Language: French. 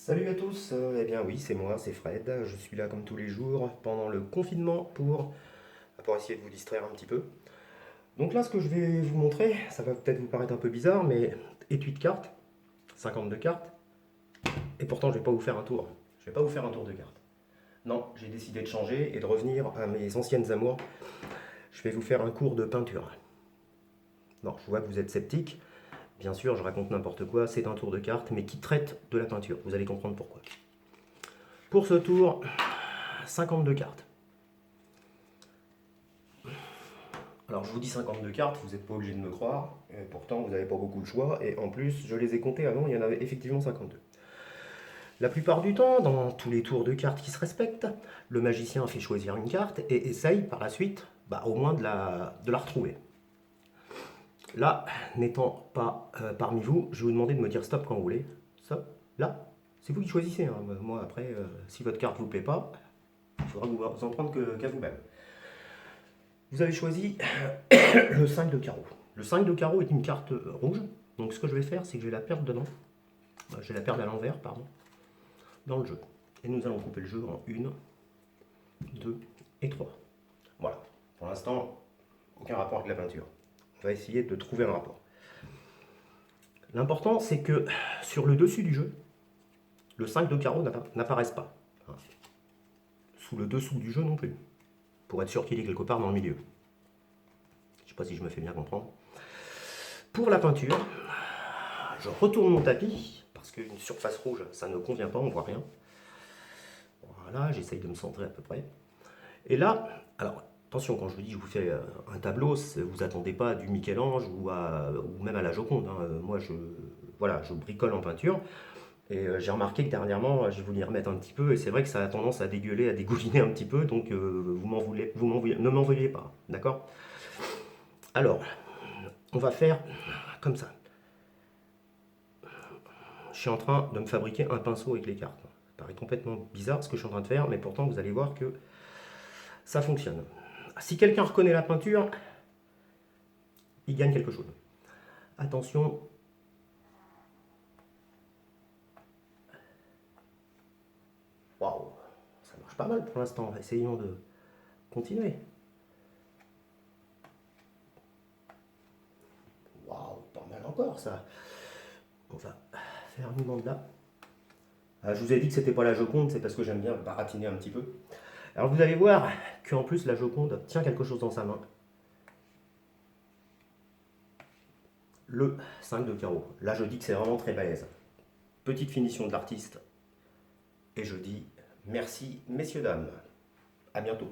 Salut à tous, eh bien oui, c'est moi, c'est Fred. Je suis là comme tous les jours pendant le confinement pour essayer de vous distraire un petit peu. Donc là, ce que je vais vous montrer, ça va peut-être vous paraître un peu bizarre, mais étui de cartes, 52 cartes, et pourtant je vais pas vous faire un tour. Je vais pas vous faire un tour de cartes. Non, j'ai décidé de changer et de revenir à mes anciennes amours. Je vais vous faire un cours de peinture. Non, je vois que vous êtes sceptique. Bien sûr, je raconte n'importe quoi, c'est un tour de cartes, mais qui traite de la peinture. Vous allez comprendre pourquoi. Pour ce tour, 52 cartes. Alors je vous dis 52 cartes, vous n'êtes pas obligé de me croire, et pourtant vous n'avez pas beaucoup de choix, et en plus je les ai comptées avant, il y en avait effectivement 52. La plupart du temps, dans tous les tours de cartes qui se respectent, le magicien fait choisir une carte et essaye par la suite au moins de la retrouver. Là, n'étant pas parmi vous, je vais vous demander de me dire stop quand vous voulez. Stop, là, c'est vous qui choisissez, hein. Moi après, si votre carte ne vous plaît pas, il faudra vous en prendre qu'à vous-même. Vous avez choisi le 5 de carreau. Le 5 de carreau est une carte rouge. Donc ce que je vais faire, c'est que je vais la perdre dedans. Je vais la perdre à l'envers, pardon, dans le jeu. Et nous allons couper le jeu en 1, 2 et 3. Voilà. Pour l'instant, aucun rapport avec la peinture. On va essayer de trouver un rapport. L'important, c'est que sur le dessus du jeu, le 5 de carreau n'apparaisse pas. Sous le dessous du jeu non plus. Pour être sûr qu'il est quelque part dans le milieu. Je ne sais pas si je me fais bien comprendre. Pour la peinture, je retourne mon tapis, parce qu'une surface rouge, ça ne convient pas, on ne voit rien. Voilà, j'essaye de me centrer à peu près. Et là, alors attention, quand je vous dis je vous fais un tableau, vous attendez pas à du Michel-Ange ou même à la Joconde, hein. Moi, voilà, je bricole en peinture. Et j'ai remarqué que dernièrement, j'ai voulu y remettre un petit peu, et c'est vrai que ça a tendance à dégueuler, à dégouliner un petit peu, donc ne m'en vouliez pas, d'accord? Alors, on va faire comme ça. Je suis en train de me fabriquer un pinceau avec les cartes. Ça paraît complètement bizarre ce que je suis en train de faire, mais pourtant vous allez voir que ça fonctionne. Si quelqu'un reconnaît la peinture, il gagne quelque chose. Attention. Waouh, ça marche pas mal pour l'instant. Essayons de continuer. Waouh, pas mal encore ça. On va faire un mouvement de là. Je vous ai dit que c'était pas la Joconde, c'est parce que j'aime bien baratiner un petit peu. Alors vous allez voir qu'en plus la Joconde tient quelque chose dans sa main. Le 5 de carreau. Là je dis que c'est vraiment très balèze. Petite finition de l'artiste. Et je dis merci messieurs dames. À bientôt.